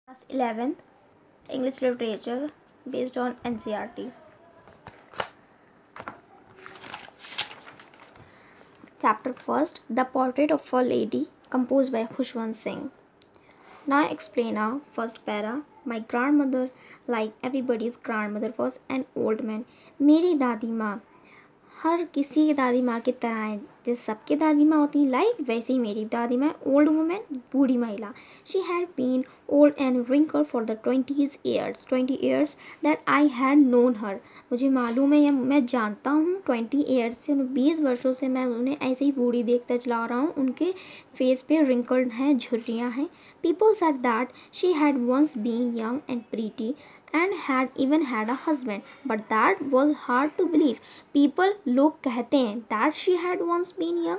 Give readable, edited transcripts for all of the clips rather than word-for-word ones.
Class 11th English Literature based on NCERT. Chapter 1st, The Portrait of a Lady, composed by Khushwant Singh. Now I explain our first para. My grandmother, like everybody's grandmother, was an old man. मेरी दादी माँ हर किसी की दादी माँ की तरह है. जैसे सबकी दादी माँ होती हैं लाइक वैसे ही मेरी दादी माँ ओल्ड वुमेन, बूढ़ी महिला. She had been old and wrinkled for the 20 years that I had known her. मुझे मालूम है या मैं जानता हूँ 20 ईयर्स से 20 वर्षों से मैं उन्हें ऐसे ही बूढ़ी देखता चला रहा हूँ. उनके फेस पे रिंकल्ड हैं, झुर्रियाँ हैं. People said that she had once been young and pretty and had even had a husband, but that was hard to believe. People लोग कहते हैं that she had once been young.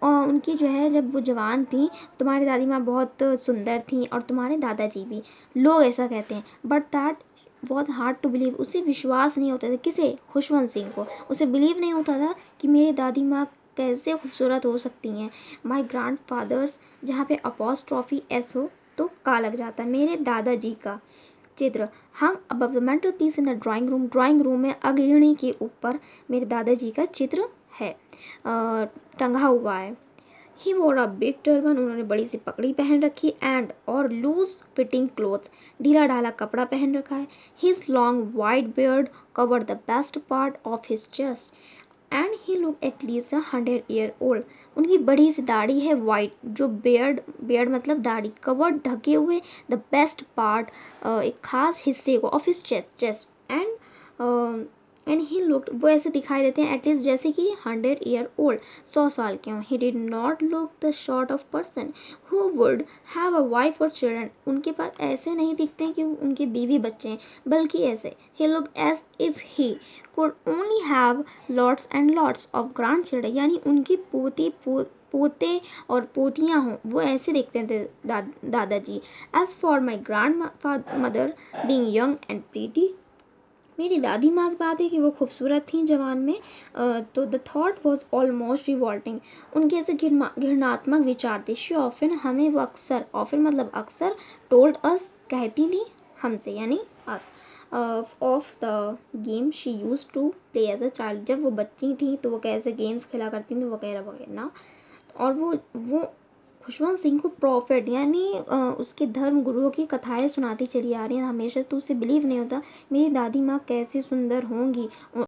उनकी जो है जब वो जवान थी तुम्हारी दादी माँ बहुत सुंदर थी और तुम्हारे दादाजी भी. लोग ऐसा कहते हैं. But that बहुत हार्ड टू बिलीव. उसे विश्वास नहीं होता था. किसे? खुशवंत सिंह को. उसे बिलीव नहीं होता था कि मेरी दादी माँ कैसे खूबसूरत हो सकती हैं. माई ग्रैंड फादर्स, जहाँ पे अपॉस्ट्रॉफी एस हो तो का लग जाता है. मेरे दादाजी का चित्र hung above the mantelpiece in the drawing room. Drawing room में अग्रणी के ऊपर मेरे दादाजी का चित्र है, टंगा हुआ है. ही वोर अ बिग टर्बन. उन्होंने बड़ी सी पगड़ी पहन रखी एंड और लूज फिटिंग क्लोथ्स. ढीला ढाला कपड़ा पहन रखा है. His long white beard covered the best part of his chest and he look at least 100 year old. उनकी बड़ी सी दाढ़ी है वाइट, जो बियर्ड मतलब दाढ़ी, कवर्ड ढके हुए द बेस्ट पार्ट एक खास हिस्से को of his chest and he look, वो ऐसे दिखाई देते हैं एटलीस्ट जैसे कि 100 year old, 100 साल के हों. He did not look the sort of person who would have a wife और चिल्ड्रन. उनके पास ऐसे नहीं दिखते हैं कि उनके बीवी बच्चे हैं, बल्कि ऐसे ही look as if he could only have lots and lots of grandchildren. यानी उनकी पोते और पोतियाँ हों, वो ऐसे देखते थे दादाजी. As for my grandmother being young and pretty, मेरी दादी माँ की बात है कि वो खूबसूरत थी जवान में, तो the thought was almost revolting. उनके ऐसे घृणात्मक विचार थे. शी ऑफन, हमें वो अक्सर, ऑफन मतलब अक्सर, टोल्ड अस कहती थी हमसे यानी us, of the game she use to play as a child. जब वो बच्ची थी तो वो कैसे गेम्स खेला करती थी वगैरह वगैरह ना. और वो खुशवंत सिंह को प्रॉफिट यानी उसके धर्म गुरुओं की कथाएं सुनाती चली आ रही हैं हमेशा. तो उसे बिलीव नहीं होता मेरी दादी माँ कैसी सुंदर होंगी.